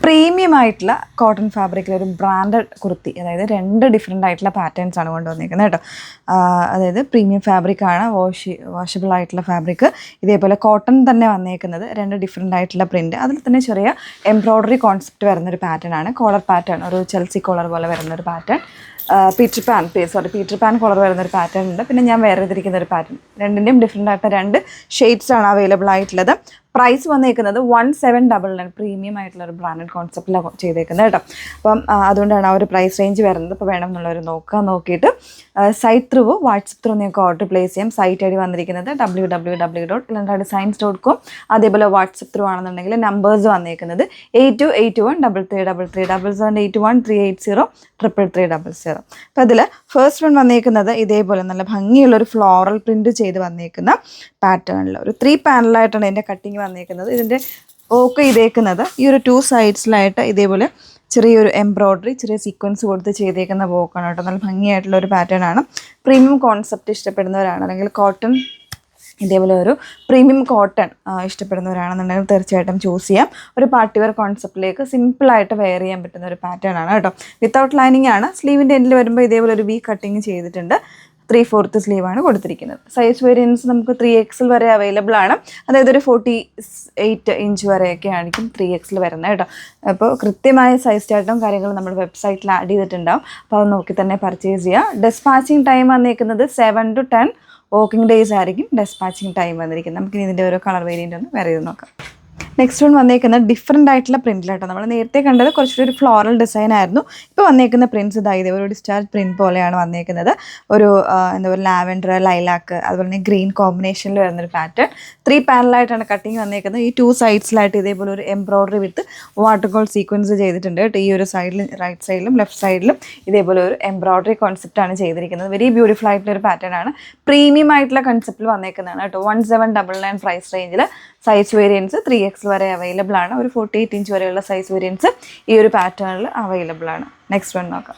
Premium ആയിട്ടുള്ള cotton ഫാബ്രിക്കിൽ ഒരു ബ്രാൻഡഡ് കുർത്തി, അതായത് 2 ഡിഫറെൻ്റ് ആയിട്ടുള്ള പാറ്റേൺസ് ആണ് കൊണ്ടുവന്നിരിക്കുന്നത് കേട്ടോ. അതായത് പ്രീമിയം ഫാബ്രിക്കാണ്, വാഷബിൾ ആയിട്ടുള്ള ഫാബ്രിക്. ഇതേപോലെ കോട്ടൺ തന്നെ വന്നേക്കുന്നത്, 2 ഡിഫറെൻ്റ് ആയിട്ടുള്ള പ്രിൻറ്റ്, അതിൽ തന്നെ ചെറിയ എംബ്രോയ്ഡറി കോൺസെപ്റ്റ് വരുന്നൊരു പാറ്റേൺ ആണ്. കോളർ പാറ്റേൺ, ഒരു ചെൽസി കോളർ പോലെ വരുന്നൊരു പാറ്റേൺ. പീറ്റർ പാൻ കോളർ വരുന്നൊരു പാറ്റേൺ ഉണ്ട്. പിന്നെ ഞാൻ വേറെ ഇതിരിക്കുന്ന ഒരു പാറ്റേൺ, രണ്ടിൻ്റെയും ഡിഫറെൻ്റ് ആയിട്ട് 2 ഷെയ്ഡ്സ് ആണ് അവൈലബിൾ ആയിട്ടുള്ളത്. പ്രൈസ് വന്നേക്കുന്നത് 1799, പ്രീമിയം ആയിട്ടുള്ള ഒരു ബ്രാൻഡഡ് കോൺസെപ്റ്റിലാണ് ചെയ്തേക്കുന്നത് കേട്ടോ. അപ്പം അതുകൊണ്ടാണ് ആ ഒരു പ്രൈസ് റേഞ്ച് വരുന്നത്. അപ്പോൾ വേണം എന്നുള്ളവർ നോക്കിയിട്ട് സൈറ്റ് ത്രൂ വാട്സപ്പ് ത്രൂ നിങ്ങൾക്ക് ഓർഡർ പ്ലേസ് ചെയ്യാം. സൈറ്റ് ഐ ഡി വന്നിരിക്കുന്നത് www.ilantracdesigns.com. അതേപോലെ വാട്സപ്പ് ത്രൂ ആണെന്നുണ്ടെങ്കിൽ നമ്പേഴ്സ് വന്നേക്കുന്നത് 82813333781380. അപ്പോൾ അതിൽ ഫസ്റ്റ് വൺ വന്നേക്കുന്നത് ഇതേപോലെ നല്ല ഭംഗിയുള്ളൊരു ഫ്ലോറൽ പ്രിൻറ്റ് ചെയ്ത് വന്നേക്കുന്ന പാറ്റേണിൽ ഒരു 3 പാനലായിട്ടാണ് ഇതിൻ്റെ കട്ടിങ് വന്നേക്കുന്നത്. ഇതിൻ്റെ വർക്ക് ചെയ്തേക്കുന്നത് ഈ ഒരു 2 സൈഡ്സിലായിട്ട് ഇതേപോലെ ചെറിയൊരു എംബ്രോയ്ഡറി, ചെറിയ സീക്വൻസ് കൊടുത്ത് ചെയ്തേക്കുന്ന വർക്കാണ് കേട്ടോ. നല്ല ഭംഗിയായിട്ടുള്ള ഒരു പാറ്റേൺ ആണ്. പ്രീമിയം കോൺസെപ്റ്റ് ഇഷ്ടപ്പെടുന്നവരാണ്, അല്ലെങ്കിൽ കോട്ടൺ ഇതേപോലെ ഒരു പ്രീമിയം കോട്ടൺ ഇഷ്ടപ്പെടുന്നവരാണെന്നുണ്ടെങ്കിൽ തീർച്ചയായിട്ടും ചൂസ് ചെയ്യാം. ഒരു പാർട്ടി വെയർ കോൺസെപ്റ്റിലേക്ക് സിമ്പിളായിട്ട് വെയർ ചെയ്യാൻ പറ്റുന്ന ഒരു പാറ്റേൺ ആണ് കേട്ടോ. വിത്തൗട്ട് ലൈനിങ് ആണ്. സ്ലീവിൻ്റെ എൻഡിൽ വരുമ്പോൾ ഇതേപോലെ ഒരു വി കട്ടിങ് ചെയ്തിട്ടുണ്ട്. 3/4 സ്ലീവാണ് കൊടുത്തിരിക്കുന്നത്. സൈസ് വേരിയൻസ് നമുക്ക് 3XL വരെ അവൈലബിൾ ആണ്. അതായത് ഒരു 48 ഇഞ്ച് വരെയൊക്കെ ആയിരിക്കും 3XL വരുന്നത് കേട്ടോ. അപ്പോൾ കൃത്യമായ സൈസ് ചാർട്ടും കാര്യങ്ങളും നമ്മൾ വെബ്സൈറ്റിൽ ആഡ് ചെയ്തിട്ടുണ്ടാവും. അപ്പോൾ അത് നോക്കി തന്നെ പർച്ചേസ് ചെയ്യുക. ഡെസ്പാച്ചിങ് ടൈം വന്നിരിക്കുന്നത് 7 to 10 വർക്കിംഗ് ഡേയ്സ് ആയിരിക്കും ഡെസ്പാച്ചിങ് ടൈം വന്നിരിക്കുന്നത്. നമുക്ക് ഇതിൻ്റെ ഓരോ കളർ വേരിയൻ്റ് ഒന്ന് വേറെ ചെയ്ത് നോക്കാം. നെക്സ്റ്റ് വൺ വന്നേക്കുന്നത് ഡിഫറെൻ്റ് ആയിട്ടുള്ള പ്രിൻറ്റിലാട്ടോ. നമ്മൾ നേരത്തെ കണ്ടത് കുറച്ചുകൂടി ഒരു ഫ്ലോറൽ ഡിസൈൻ ആയിരുന്നു. ഇപ്പോൾ വന്നേക്കുന്ന പ്രിൻറ്റ്സ് ഇതായത് ഒരു ഡിസ്ചാർജ് പ്രിൻറ്റ് പോലെയാണ് വന്നേക്കുന്നത്. ഒരു എന്താ പറയുക, ലാവൻഡർ, ലൈലാക്ക്, അതുപോലെ തന്നെ ഗ്രീൻ കോമ്പിനേഷനിൽ വരുന്നൊരു പാറ്റേൺ. 3 പാനലായിട്ടാണ് കട്ടിങ് വന്നേക്കുന്നത്. ഈ 2 സൈഡ്സിലായിട്ട് ഇതേപോലെ ഒരു embroidery with water goal sequence ചെയ്തിട്ടുണ്ട് കേട്ടോ. ഈ ഒരു സൈഡിലും റൈറ്റ് സൈഡിലും ലെഫ്റ്റ് സൈഡിലും ഇതേപോലെ ഒരു എംബ്രോയ്ഡറി കോൺസെപ്റ്റാണ് ചെയ്തിരിക്കുന്നത്. വെരി ബ്യൂട്ടിഫുൾ ആയിട്ടുള്ള ഒരു പാറ്റേൺ ആണ്. പ്രീമിയം ആയിട്ടുള്ള കൺസെപ്റ്റിൽ വന്നേക്കുന്നതാണ് കേട്ടോ. 1799 പ്രൈസ് റേഞ്ചിൽ. സൈസ് വേരിയൻസ് 3XL വരെ അവൈലബിൾ ആണ്. ഒരു 48 ഇഞ്ച് വരെയുള്ള സൈസ് വേരിയൻസ് ഈ ഒരു പാറ്റേണിൽ അവൈലബിൾ ആണ്. നെക്സ്റ്റ് വൺ നോക്കാം.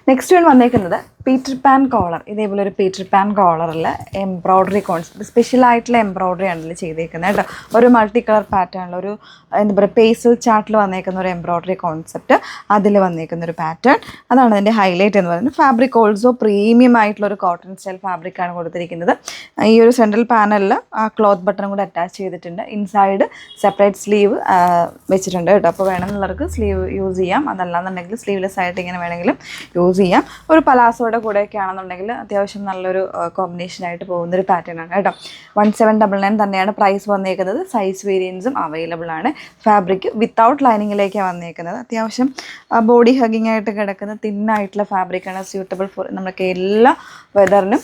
നെക്സ്റ്റ് വൺ വന്നേക്കുന്നത് പീറ്റർ പാൻ കോളർ. ഇതേപോലെ ഒരു പീറ്റർ പാൻ കോളറിൽ എംബ്രോയ്ഡറി കോൺസെപ്റ്റ്, സ്പെഷ്യലായിട്ടുള്ള എംബ്രോയ്ഡറി ആണ് ഇതിൽ ചെയ്തേക്കുന്നത് കേട്ടോ. ഒരു മൾട്ടി കളർ പാറ്റേണിൽ ഒരു എന്താ പറയുക, പേസൽ ചാർട്ടിൽ വന്നേക്കുന്ന ഒരു എംബ്രോയ്ഡറി കോൺസെപ്റ്റ്, അതിൽ വന്നേക്കുന്ന ഒരു പാറ്റേൺ, അതാണ് അതിൻ്റെ ഹൈലൈറ്റ് എന്ന് പറയുന്നത്. ഫാബ്രിക് ഓൾസോ പ്രീമിയം ആയിട്ടുള്ള ഒരു കോട്ടൺ സ്റ്റൈൽ ഫാബ്രിക്കാണ് കൊടുത്തിരിക്കുന്നത്. ഈ ഒരു സെൻട്രൽ പാനലിൽ ആ ക്ലോത്ത് ബട്ടൺ കൂടെ അറ്റാച്ച് ചെയ്തിട്ടുണ്ട്. ഇൻസൈഡ് സെപ്പറേറ്റ് സ്ലീവ് വെച്ചിട്ടുണ്ട് കേട്ടോ. അപ്പോൾ വേണമെന്നുള്ളവർക്ക് സ്ലീവ് യൂസ് ചെയ്യാം. അതല്ലാന്നുണ്ടെങ്കിൽ സ്ലീവ്ലെസ് ആയിട്ട് ഇങ്ങനെ വേണമെങ്കിലും യൂസ് ചെയ്യാം. ഒരു പലാസോയുടെ കൂടെയൊക്കെ ആണെന്നുണ്ടെങ്കിൽ അത്യാവശ്യം നല്ലൊരു കോമ്പിനേഷനായിട്ട് പോകുന്നൊരു പാറ്റേൺ ആണ് കേട്ടോ. 1799 തന്നെയാണ് പ്രൈസ് വന്നേക്കുന്നത്. സൈസ് വേരിയൻസും അവൈലബിൾ ആണ്. ഫാബ്രിക് വിത്തൗട്ട് ലൈനിങ്ങിലേക്കാണ് വന്നേക്കുന്നത്. അത്യാവശ്യം ബോഡി ഹഗിങ് ആയിട്ട് കിടക്കുന്ന തിന്നായിട്ടുള്ള ഫാബ്രിക്കാണ്. സ്യൂട്ടബിൾ ഫോർ നമുക്ക് എല്ലാ വെതറിനും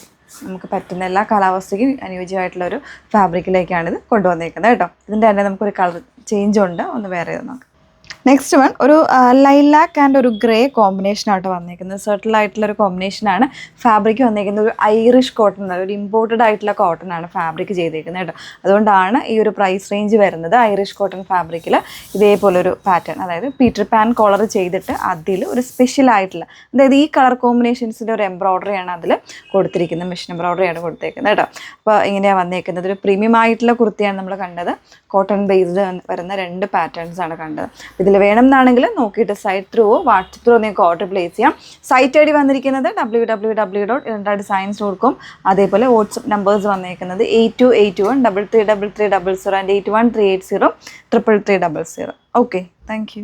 നമുക്ക് പറ്റുന്ന എല്ലാ കാലാവസ്ഥയ്ക്കും അനുയോജ്യമായിട്ടുള്ള ഒരു ഫാബ്രിക്കിലേക്കാണിത് കൊണ്ടുവന്നേക്കുന്നത് കേട്ടോ. ഇതിൻ്റെ തന്നെ നമുക്കൊരു കളർ ചേഞ്ച് ഉണ്ട്. ഒന്ന് വേറെ നോക്കാം. നെക്സ്റ്റ് വൺ ഒരു ലൈലാക്ക് ആൻഡ് ഒരു ഗ്രേ കോമ്പിനേഷനായിട്ട് വന്നിരിക്കുന്നത്. സെർട്ടിൽ ആയിട്ടുള്ള ഒരു കോമ്പിനേഷനാണ്. ഫാബ്രിക് വന്നിരിക്കുന്നത് ഒരു ഐറിഷ് കോട്ടൺ, ഒരു ഇമ്പോർട്ടഡ് ആയിട്ടുള്ള കോട്ടൺ ആണ് ഫാബ്രിക് ചെയ്തിരിക്കുന്നത് കേട്ടോ. അതുകൊണ്ടാണ് ഈ ഒരു പ്രൈസ് റേഞ്ച് വരുന്നത്. ഐറിഷ് കോട്ടൺ ഫാബ്രിക്കിൽ ഇതേപോലൊരു പാറ്റേൺ, അതായത് പീറ്റർ പാൻ കോളർ ചെയ്തിട്ട് അതിൽ ഒരു സ്പെഷ്യൽ ആയിട്ടുള്ള, അതായത് ഈ കളർ കോമ്പിനേഷൻസിൻ്റെ ഒരു എംബ്രോയ്ഡറിയാണ് അതിൽ കൊടുത്തിരിക്കുന്നത്. മെഷീൻ എംബ്രോയ്ഡറിയാണ് കൊടുത്തേക്കുന്നത് കേട്ടോ. അപ്പോൾ ഇങ്ങനെയാണ് വന്നേക്കുന്നത്. ഒരു പ്രീമിയം ആയിട്ടുള്ള കുർത്തിയാണ് നമ്മൾ കണ്ടത്. കോട്ടൺ ബേസ്ഡ് വരുന്ന 2 പാറ്റേൺസ് ആണ് കണ്ടത്. ഇതിൽ വേണമെന്നാണെങ്കിൽ നോക്കിയിട്ട് സൈറ്റ് ത്രൂ വാട്സപ്പ് ത്രൂ നിങ്ങൾക്ക് ഓർഡർ പ്ലേസ് ചെയ്യാം. സൈറ്റ് ഐ ഡി വന്നിരിക്കുന്നത് www.ilantracdesigns.com. അതേപോലെ വാട്സപ്പ് നമ്പേഴ്സ് വന്നിരിക്കുന്നത് 8281333300 and 81380 33300. Okay, thank you.